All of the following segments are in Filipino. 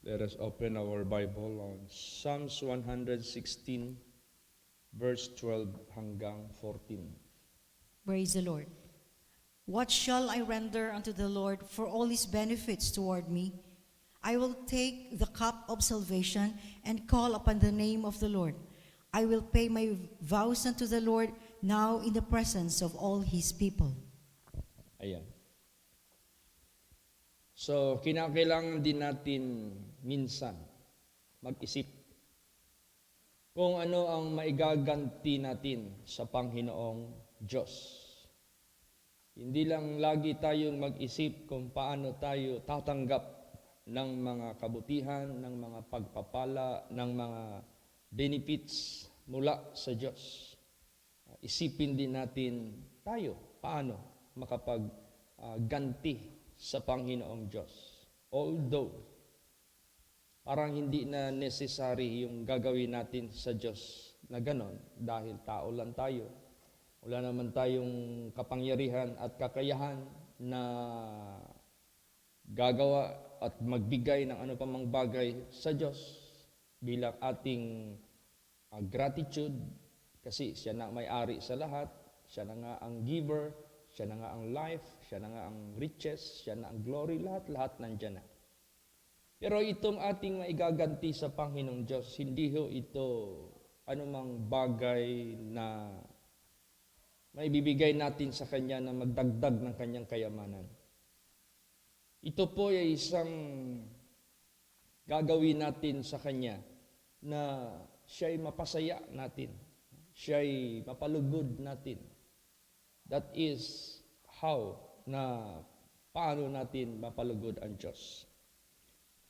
Let us open our Bible on Psalms 116, verse 12 hanggang 14. Praise the Lord. What shall I render unto the Lord for all his benefits toward me? I will take the cup of salvation and call upon the name of the Lord. I will pay my vows unto the Lord now in the presence of all his people. Ayan. So, kinakailangan din natin minsan mag-isip kung ano ang maigaganti natin sa Panginoong Diyos. Hindi lang lagi tayong mag-isip kung paano tayo tatanggap ng mga kabutihan, ng mga pagpapala, ng mga benefits mula sa Diyos. Isipin din natin tayo paano makapagganti sa Panginoong Diyos. Although, parang hindi na necessary yung gagawin natin sa Diyos na ganon dahil tao lang tayo. Wala naman tayong kapangyarihan at kakayahan na gagawa at magbigay ng ano pa mang bagay sa Diyos bilang ating gratitude kasi siya na may-ari sa lahat, siya na nga ang giver, siya na nga ang life, siya na nga ang riches, siya na ang glory, lahat nandyan na. Pero itong ating maigaganti sa Panginoong Diyos, hindi ho ito anumang bagay na maibibigay natin sa Kanya na magdagdag ng Kanyang kayamanan. Ito po ay isang gagawin natin sa Kanya na siya'y mapasaya natin, siya'y mapalugod natin. That is how na paano natin mapalugod ang Diyos.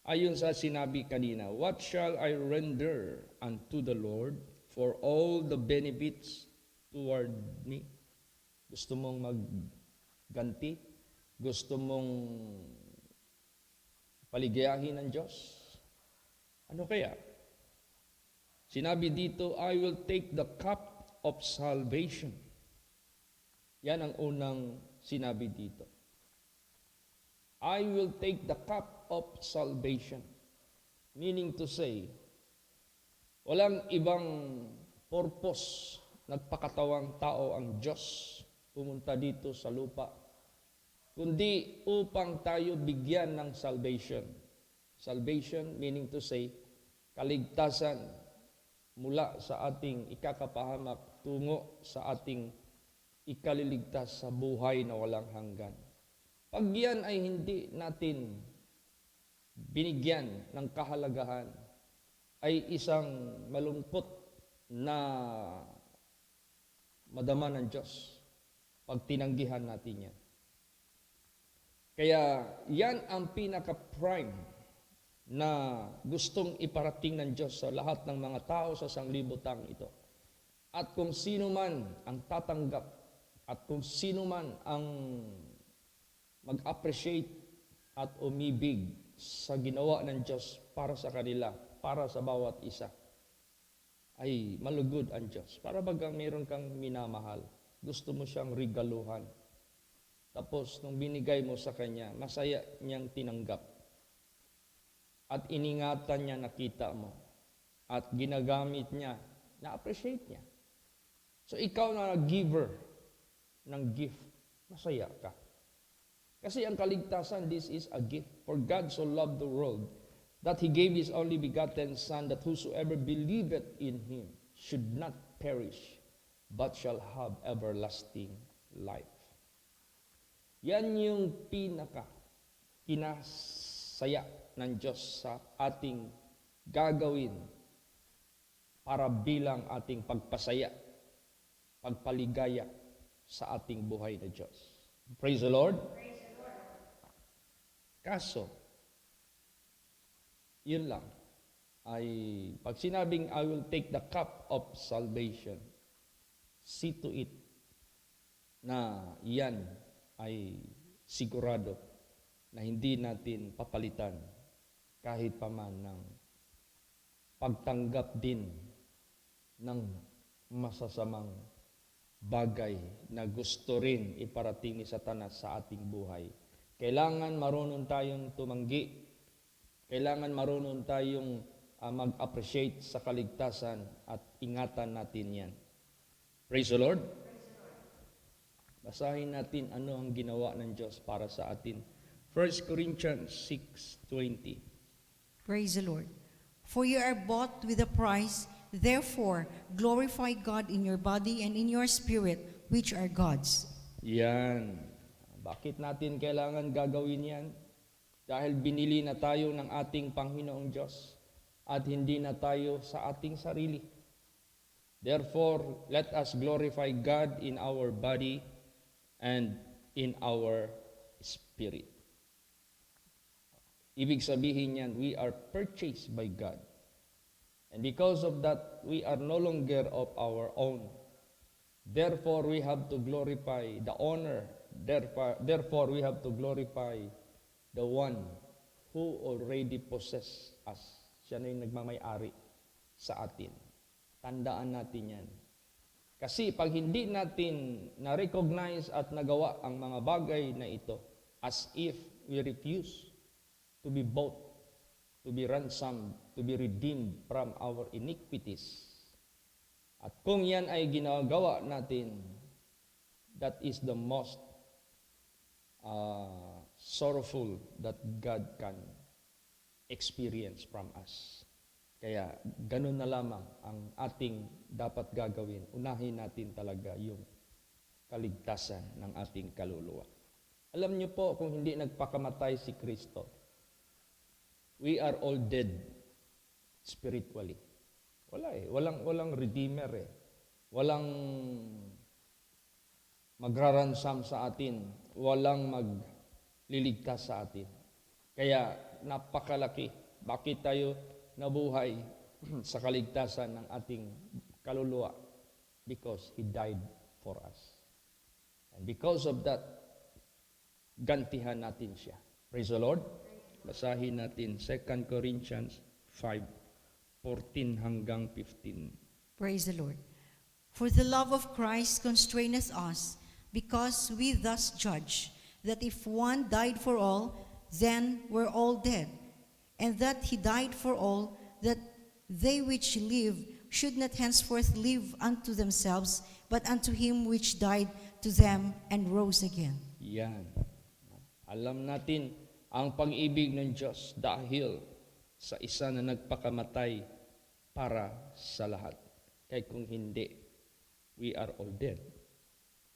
Ayon sa sinabi kanina, what shall I render unto the Lord for all the benefits toward me? Gusto mong magganti? Gusto mong paligayahin ng Diyos? Ano kaya? Sinabi dito, I will take the cup of salvation. Yan ang unang sinabi dito. I will take the cup of salvation. Meaning to say, walang ibang purpose nagpakatawang tao ang Diyos pumunta dito sa lupa, kundi upang tayo bigyan ng salvation. Salvation meaning to say, kaligtasan mula sa ating ikakapahamak tungo sa ating ikaliligtas sa buhay na walang hanggan. Pag yan ay hindi natin binigyan ng kahalagahan, ay isang malungkot na madama ng Diyos pag tinanggihan natin yan. Kaya yan ang pinaka-prime na gustong iparating ng Diyos sa lahat ng mga tao sa sanglibutang ito. At kung sino man ang tatanggap at kung sino man ang mag-appreciate at umibig sa ginawa ng Diyos para sa kanila, para sa bawat isa, ay malugod ang Diyos. Para bagang meron kang minamahal, gusto mo siyang regaluhan. Tapos, nung binigay mo sa Kanya, masaya niyang tinanggap. At iningatan niya, nakita mo. At ginagamit niya, na-appreciate niya. So, ikaw na giver ng gift, masaya ka. Kasi ang kaligtasan, this is a gift. For God so loved the world, that He gave His only begotten Son, that whosoever believeth in Him should not perish, but shall have everlasting life. Yan yung kinasaya ng Diyos sa ating gagawin para bilang ating pagpasaya, pagpaligaya sa ating buhay na Diyos. Praise the Lord. Praise the Lord. Kaso, yun lang, ay pag sinabing I will take the cup of salvation, see to it na yan ay sigurado na hindi natin papalitan kahit paman ng pagtanggap din ng masasamang bagay na gusto rin iparating ni Satanas sa ating buhay. Kailangan marunong tayong tumanggi. Kailangan marunong tayong mag-appreciate sa kaligtasan at ingatan natin yan. Praise the Lord. Basahin natin ano ang ginawa ng Diyos para sa atin. 1 Corinthians 6:20. Praise the Lord. For you are bought with a price, therefore glorify God in your body and in your spirit, which are God's. Yan. Bakit natin kailangan gagawin yan? Dahil binili na tayo ng ating Panginoong Diyos at hindi na tayo sa ating sarili. Therefore, let us glorify God in our body and in our spirit. Ibig sabihin yan, we are purchased by God. And because of that, we are no longer of our own. Therefore, we have to glorify the honor. Therefore, we have to glorify the one who already possess us. Siya na yung nagmamay-ari sa atin. Tandaan natin yan. Kasi pag hindi natin na-recognize at nagawa ang mga bagay na ito, as if we refuse to be bought, to be ransomed, to be redeemed from our iniquities. At kung yan ay ginagawa natin, that is the most sorrowful that God can experience from us. Kaya ganun na lamang ang ating dapat gagawin. Unahin natin talaga yung kaligtasan ng ating kaluluwa. Alam niyo po, kung hindi nagpakamatay si Kristo, we are all dead spiritually. Wala eh. Walang redeemer eh. Walang magraransam sa atin. Walang magliligtas sa atin. Kaya napakalaki. Bakit tayo nabuhay sa kaligtasan ng ating kaluluwa? Because He died for us. And because of that, gantihan natin siya. Praise the Lord. Basahin natin 2 Corinthians 5:14 hanggang 15. Praise the Lord. For the love of Christ constraineth us, because we thus judge, that if one died for all, then we're all dead. And that He died for all, that they which live should not henceforth live unto themselves, but unto Him which died to them and rose again. Yan. Alam natin ang pag-ibig ng Diyos dahil sa isa na nagpakamatay para sa lahat. Kaya kung hindi, we are all dead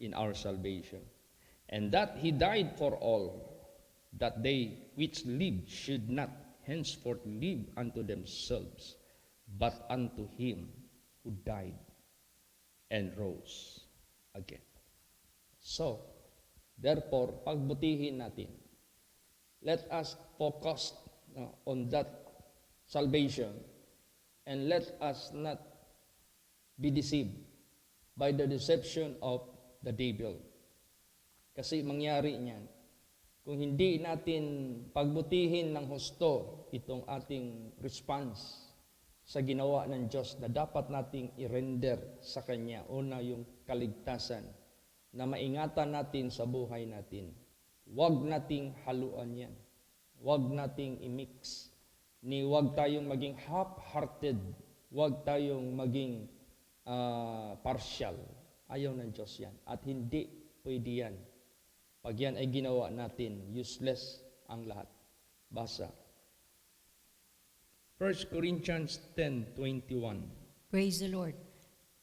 in our salvation. And that He died for all, that they which live should not henceforth live unto themselves, but unto Him who died and rose again. So, therefore, pagbutihin natin. Let us focus on that salvation, and let us not be deceived by the deception of the devil. Kasi mangyari niyan, kung hindi natin pagbutihin ng husto itong ating response sa ginawa ng Diyos na dapat nating i-render sa Kanya, una yung kaligtasan, na maingatan natin sa buhay natin. Huwag nating haluan yan. Huwag nating i-mix. Huwag tayong maging half-hearted. Huwag tayong maging partial. Ayaw ng Diyos yan. At hindi pwede yan. Pag yan ay ginawa natin, useless ang lahat. Basa. 1 Corinthians 10:21. Praise the Lord.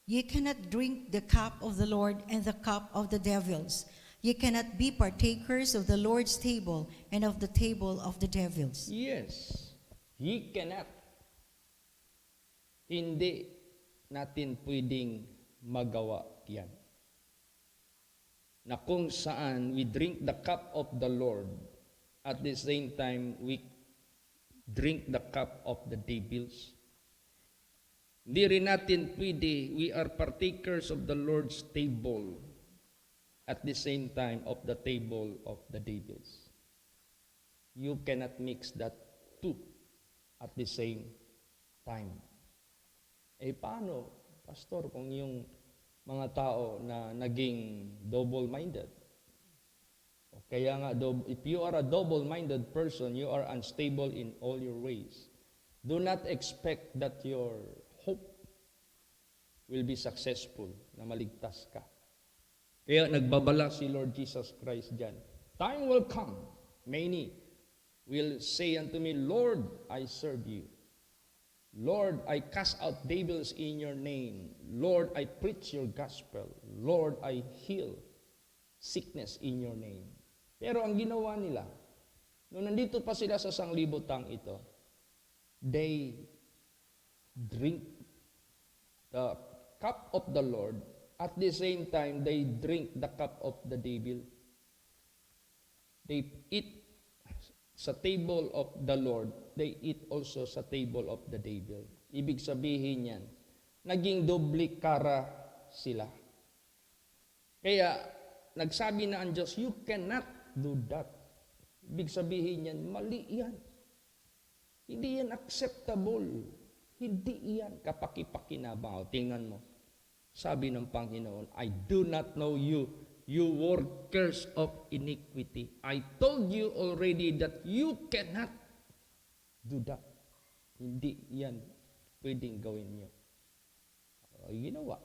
Ye cannot drink the cup of the Lord and the cup of the devils. Ye cannot be partakers of the Lord's table and of the table of the devils. Yes. He cannot. Hindi natin pwedeng magawa yan. Na kung saan we drink the cup of the Lord, at the same time we drink the cup of the devils. Hindi rin natin pwede, we are partakers of the Lord's table at the same time of the table of the devils. You cannot mix that two at the same time. Paano, Pastor, kung yung mga tao na naging double-minded? O kaya nga, if you are a double-minded person, you are unstable in all your ways. Do not expect that your hope will be successful, na maligtas ka. Kaya nagbabala si Lord Jesus Christ dyan. Time will come, many will say unto me, Lord, I serve you. Lord, I cast out devils in your name. Lord, I preach your gospel. Lord, I heal sickness in your name. Pero ang ginawa nila, nung nandito pa sila sa sanglibotang ito, they drink the cup of the Lord. At the same time, they drink the cup of the devil. They eat sa table of the Lord, they eat also sa table of the devil. Ibig sabihin yan, naging doble kara sila. Kaya, nagsabi na ang Diyos, you cannot do that. Ibig sabihin yan, mali yan. Hindi yan acceptable. Hindi yan kapaki-pakinabang. Tingnan mo. Sabi ng Panginoon, I do not know you, you workers of iniquity. I told you already that you cannot do that. Hindi yan pwedeng gawin nyo. Ginawa.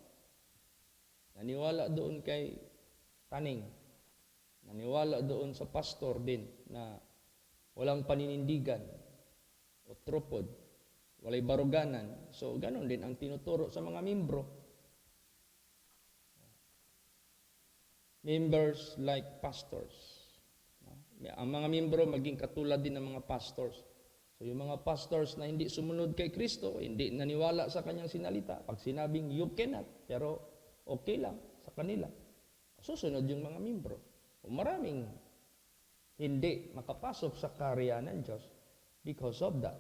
Naniwala doon kay Taning. Naniwala doon sa pastor din na walang paninindigan o tropod, walay baruganan. So, ganon din ang tinuturo sa mga membro. Members like pastors. Ang mga membro maging katulad din ng mga pastors. So, yung mga pastors na hindi sumunod kay Kristo, hindi naniwala sa kanyang sinalita, pag sinabing you cannot, pero okay lang sa kanila, susunod yung mga membro. Maraming hindi makapasok sa karya ng Diyos because of that.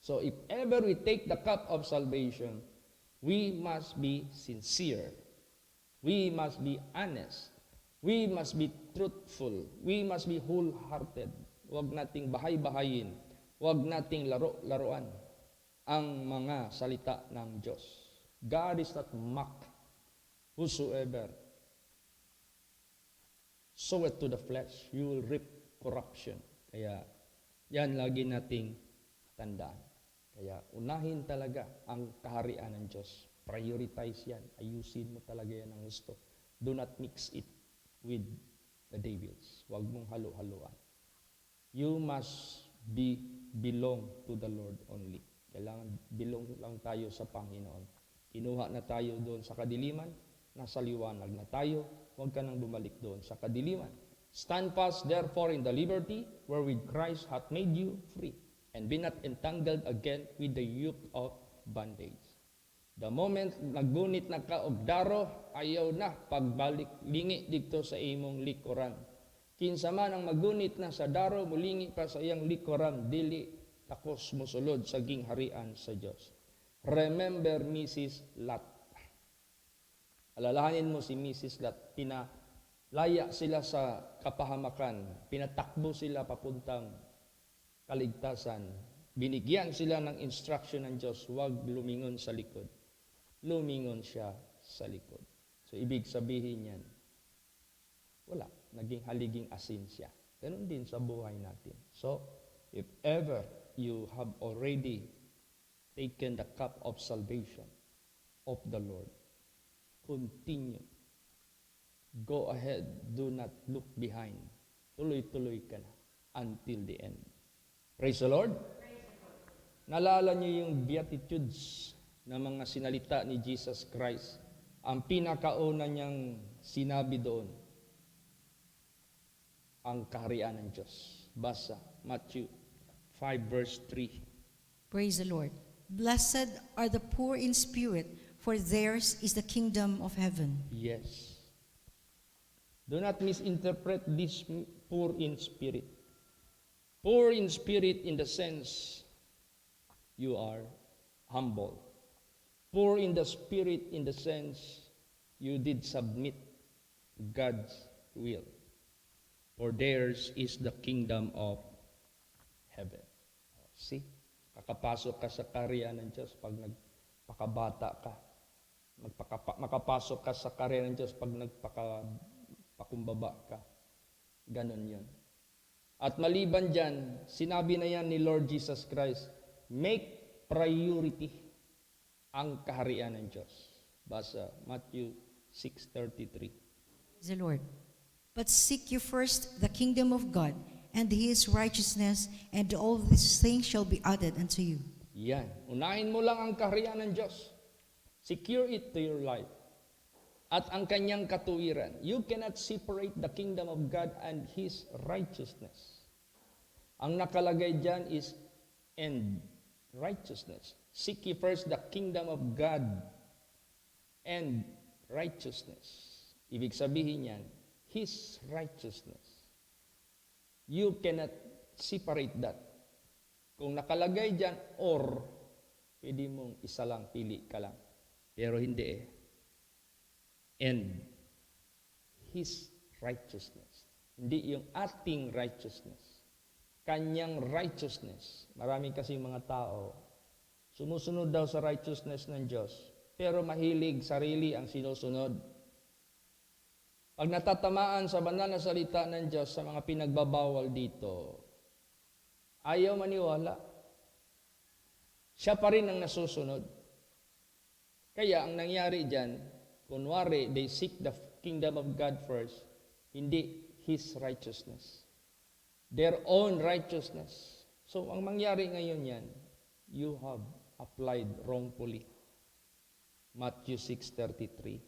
So if ever we take the cup of salvation, we must be sincere. We must be honest. We must be truthful. We must be wholehearted. Huwag nating bahay-bahayin. Huwag nating laro-laruan ang mga salita ng Diyos. God is not mocked. Whosoever sow it to the flesh, you will reap corruption. Kaya, yan lagi nating tandaan. Kaya, unahin talaga ang kaharian ng Diyos. Prioritize yan. Ayusin mo talaga yan ang gusto. Do not mix it with the devils. Huwag mong halo-haloan. You must belong to the Lord only. Kailangan belong lang tayo sa Panginoon. Kinuha na tayo doon sa kadiliman, nasa liwanag na tayo, huwag ka nang bumalik doon sa kadiliman. Stand fast therefore in the liberty wherewith Christ hath made you free, and be not entangled again with the yoke of bondage. The moment nagunit na ka og daro, ayaw na pagbalik lingi dito sa imong likuran. Kinsa man ang magunit na sa daro, mulingi pa sa iyang likuran, dili takos mosulod sa gingharian sa Dios. Remember Mrs. Lot. Alalahanin mo si Mrs. Lot, pinalaya sila sa kapahamakan, pinatakbo sila papuntang kaligtasan, binigyan sila ng instruction ng Diyos, huwag lumingon sa likod. Lumingon siya sa likod. So, ibig sabihin yan, wala, naging haliging asin siya. Ganun din sa buhay natin. So, if ever you have already taken the cup of salvation of the Lord, continue. Go ahead. Do not look behind. Tuloy-tuloy ka na until the end. Praise the Lord. Naalala niyo yung Beatitudes na mga sinalita ni Jesus Christ. Ang pinakauna niyang sinabi doon, ang kaharian ng Diyos. Basa, Matthew 5 verse 3. Praise the Lord. Blessed are the poor in spirit, for theirs is the kingdom of heaven. Yes. Do not misinterpret this poor in spirit. Poor in spirit in the sense you are humble. Poor in the spirit in the sense you did submit to God's will. For theirs is the kingdom of heaven. See? Kakapasok ka sa karya ng Diyos pag nagpakabata ka. Makapasok ka sa karya ng Diyos pag nagpakumbaba ka. Ganon yun. At maliban dyan, sinabi na yan ni Lord Jesus Christ, make priority ang kaharian ng Diyos. Basa Matthew 6:33. Praise the Lord. But seek you first the kingdom of God and his righteousness, and all these things shall be added unto you. Yan. Unahin mo lang ang kaharian ng Diyos. Secure it to your life. At ang kanyang katuwiran. You cannot separate the kingdom of God and his righteousness. Ang nakalagay dyan is and righteousness. Seek ye first the kingdom of God and righteousness. Ibig sabihin yan, his righteousness. You cannot separate that. Kung nakalagay dyan, or, pwede mong isa lang, pili ka lang. Pero hindi eh. And his righteousness. Hindi yung ating righteousness. Kanyang righteousness. Marami kasi mga tao, sumusunod daw sa righteousness ng Diyos, pero mahilig sarili ang sinusunod. Pag natatamaan sa banal na salita ng Diyos sa mga pinagbabawal dito, ayaw maniwala. Siya pa rin ang nasusunod. Kaya ang nangyari dyan, kunwari, they seek the kingdom of God first, hindi his righteousness. Their own righteousness. So, ang mangyari ngayon yan, you have applied wrongfully. Matthew 6:33.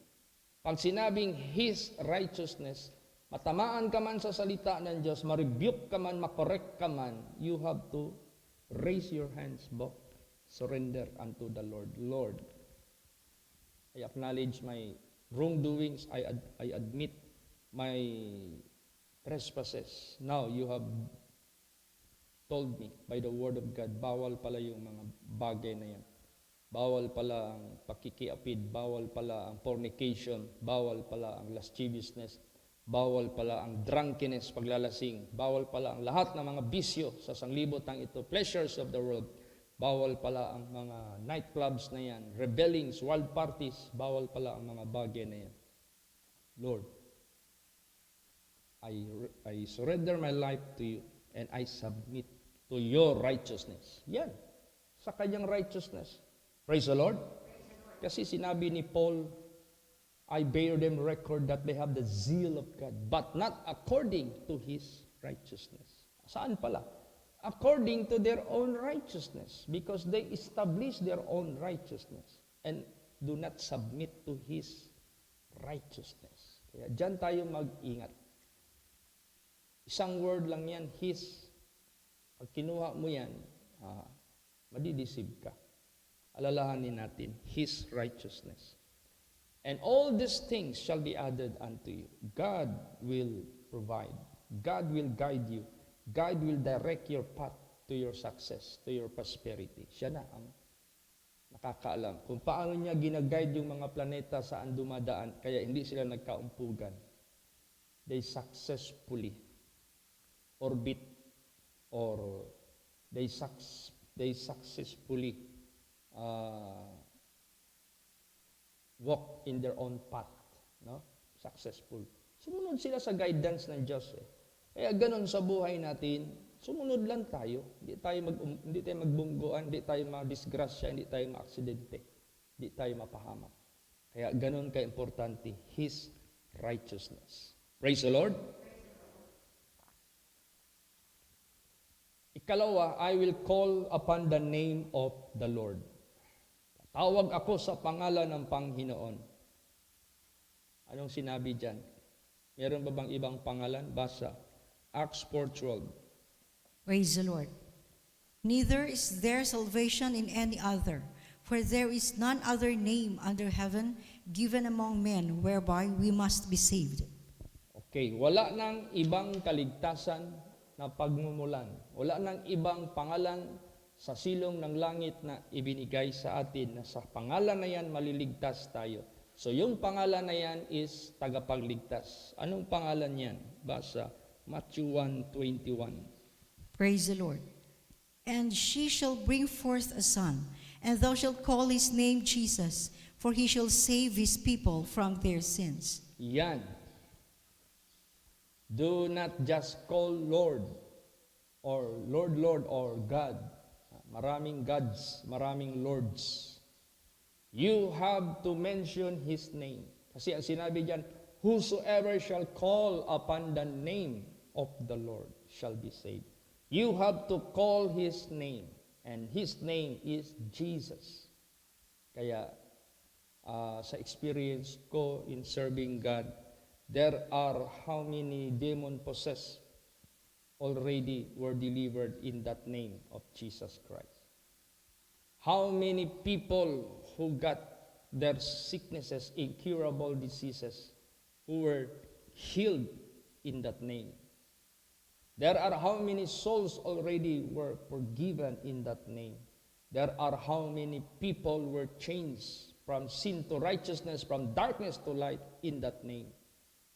Pag sinabing his righteousness, matamaan ka man sa salita ng Diyos, ma-rebuke ka man, ma-correct ka man, you have to raise your hands, both surrender unto the Lord. Lord, I acknowledge my wrongdoings. I admit my trespasses. Now, you have told me by the word of God, bawal pala yung mga bagay na yan. Bawal pala ang pakikiapid, bawal pala ang fornication, bawal pala ang lasciviousness, bawal pala ang drunkenness, paglalasing, bawal pala ang lahat ng mga bisyo sa sanglibotang ito, pleasures of the world. Bawal pala ang mga nightclubs na yan, rebellings, wild parties, bawal pala ang mga bagay na yan. Lord, I surrender my life to you and I submit to your righteousness. Yan, sa kanyang righteousness. Praise the Lord. Kasi sinabi ni Paul, I bear them record that they have the zeal of God, but not according to his righteousness. Saan pala? According to their own righteousness, because they establish their own righteousness and do not submit to his righteousness. Kaya dyan tayo mag-ingat. Isang word lang yan, his. Pag kinuha mo yan, madideceive ka. Alalahanin natin, his righteousness. And all these things shall be added unto you. God will provide. God will guide you. God will direct your path to your success, to your prosperity. Siya na ang nakakaalam kung paano niya ginaguide yung mga planeta saan dumadaan, kaya hindi sila nagkaumpugan. They successfully orbit or they successfully walk in their own path. No? Successful. Sumunod sila sa guidance ng Diyos eh. Kaya ganun sa buhay natin, sumunod lang tayo. Hindi tayo magbungguan, hindi tayo madisgrasya, hindi tayo maaksidente, hindi tayo mapahamak. Kaya ganun ka-importante, his righteousness. Praise the Lord. Ikalawa, I will call upon the name of the Lord. Tawag ako sa pangalan ng Panginoon. Anong sinabi dyan? Meron ba bang ibang pangalan? Basa. Acts 4:12. Praise the Lord. Neither is there salvation in any other, for there is none other name under heaven given among men whereby we must be saved. Okay, wala nang ibang kaligtasan na pagmumulan. Wala nang ibang pangalan sa silong ng langit na ibinigay sa atin na sa pangalan na yan maliligtas tayo. So yung pangalan na yan is tagapagligtas. Anong pangalan yan? Basa Matthew 1:21. Praise the Lord. And she shall bring forth a son, and thou shalt call his name Jesus, for he shall save his people from their sins. Yan. Do not just call Lord or Lord, Lord or God. Maraming gods, maraming lords. You have to mention His name. Kasi ang sinabi diyan, whosoever shall call upon the name of the Lord shall be saved. You have to call His name. And His name is Jesus. Kaya sa experience ko in serving God, there are how many demon-possessed already were delivered in that name of Jesus Christ. How many people who got their sicknesses, incurable diseases, who were healed in that name. There are how many souls already were forgiven in that name. There are how many people were changed from sin to righteousness, from darkness to light in that name.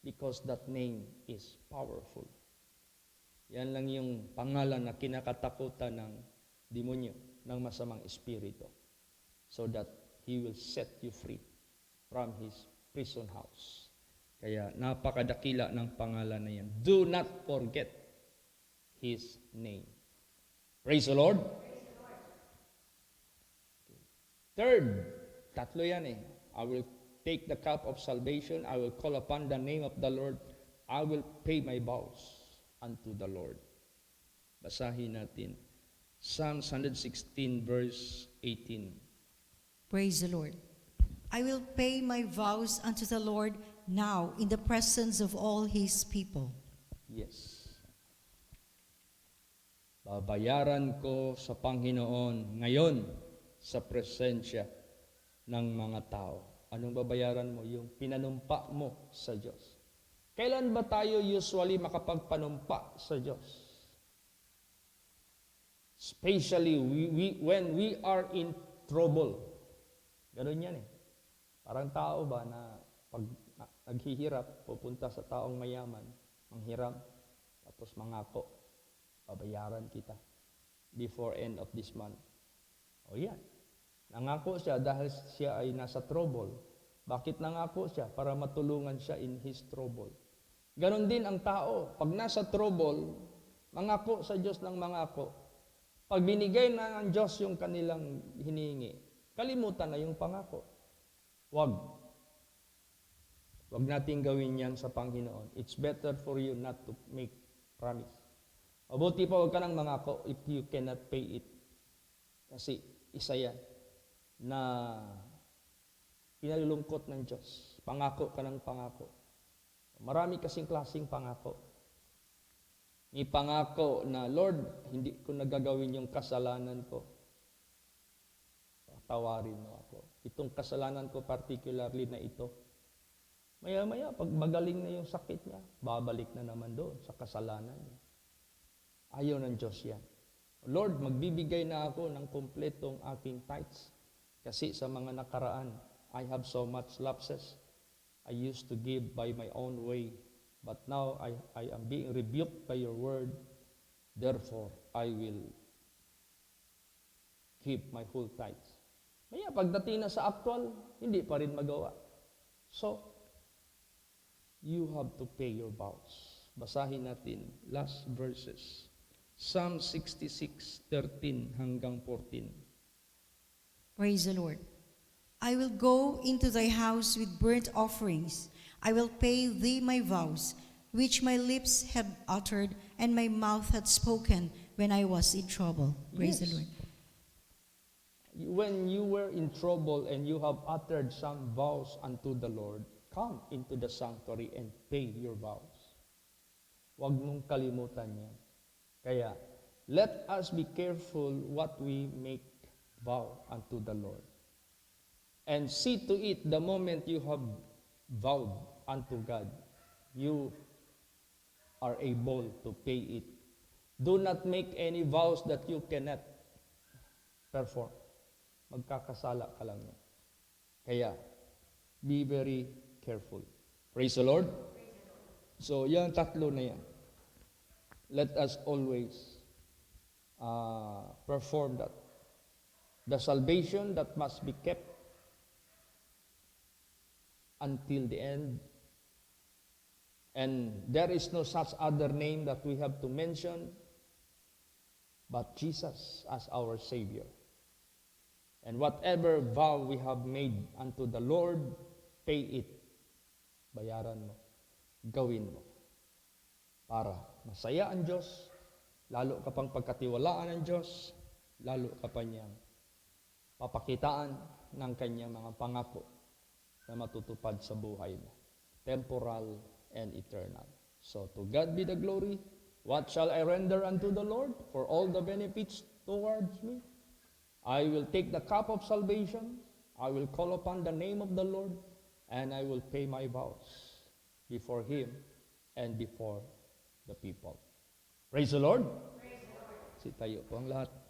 Because that name is powerful. Yan lang yung pangalan na kinakatakutan ng demonyo, ng masamang espiritu. So that he will set you free from his prison house. Kaya napakadakila ng pangalan na yan. Do not forget His name. Praise the Lord. Third, tatlo yan eh. I will take the cup of salvation. I will call upon the name of the Lord. I will pay my vows unto the Lord. Basahin natin. Psalms 116 verse 18. Praise the Lord. I will pay my vows unto the Lord now in the presence of all His people. Yes. Babayaran ko sa Panginoon ngayon sa presensya ng mga tao. Anong babayaran mo? Yung pinanumpa mo sa Diyos. Kailan ba tayo usually makapagpanumpa sa Diyos? Especially when we are in trouble. Ganun yan eh. Parang tao ba na pag naghihirap, pupunta sa taong mayaman, manghiram, tapos mangako, babayaran kita before end of this month. O yan. Nangako siya dahil siya ay nasa trouble. Bakit nangako siya? Para matulungan siya in his trouble. Ganon din ang tao. Pag nasa trouble, mangako sa Diyos ng mangako. Pag binigay na ng Diyos yung kanilang hinihingi, kalimutan na yung pangako. Wag. Wag nating gawin yan sa Panginoon. It's better for you not to make promise. Mabuti pa, huwag ka nang mangako if you cannot pay it. Kasi isa yan na pinalulungkot ng Diyos. Pangako ka ng pangako. Marami kasing klaseng pangako. May pangako na, Lord, hindi ko nagagawin yung kasalanan ko. Tawarin mo ako. Itong kasalanan ko particularly na ito. Maya-maya, pag magaling na yung sakit niya, babalik na naman doon sa kasalanan niya. Ayaw ng Diyos yan. Lord, magbibigay na ako ng kumpletong aking tithes. Kasi sa mga nakaraan, I have so much lapses. I used to give by my own way. But now, I am being rebuked by your word. Therefore, I will keep my full tithes. Maya, pagdating na sa actual, hindi pa rin magawa. So, you have to pay your vows. Basahin natin last verses. Psalm 66:13 hanggang 14. Praise the Lord. I will go into thy house with burnt offerings. I will pay thee my vows, which my lips have uttered and my mouth had spoken when I was in trouble. Praise the Yes. Lord. When you were in trouble and you have uttered some vows unto the Lord, come into the sanctuary and pay your vows. Huwag mong kalimutan yan. Kaya, let us be careful what we make vow unto the Lord. And see to it the moment you have vowed unto God, you are able to pay it. Do not make any vows that you cannot perform. Magkakasala ka lang yan. Kaya, be very careful. Praise the Lord. So, yan tatlo na yan. Let us always perform that. The salvation that must be kept until the end. And there is no such other name that we have to mention but Jesus as our Savior. And whatever vow we have made unto the Lord, pay it. Bayaran mo. Gawin mo. Para masaya ang Diyos, lalo ka pang pagkatiwalaan ng Diyos, lalo ka pa niyang papakitaan ng kanyang mga pangako na matutupad sa buhay mo. Temporal and eternal. So to God be the glory. What shall I render unto the Lord for all the benefits towards me? I will take the cup of salvation. I will call upon the name of the Lord, and I will pay my vows before Him and before the people. Praise the Lord. Praise the Lord. Tayo po ang lahat.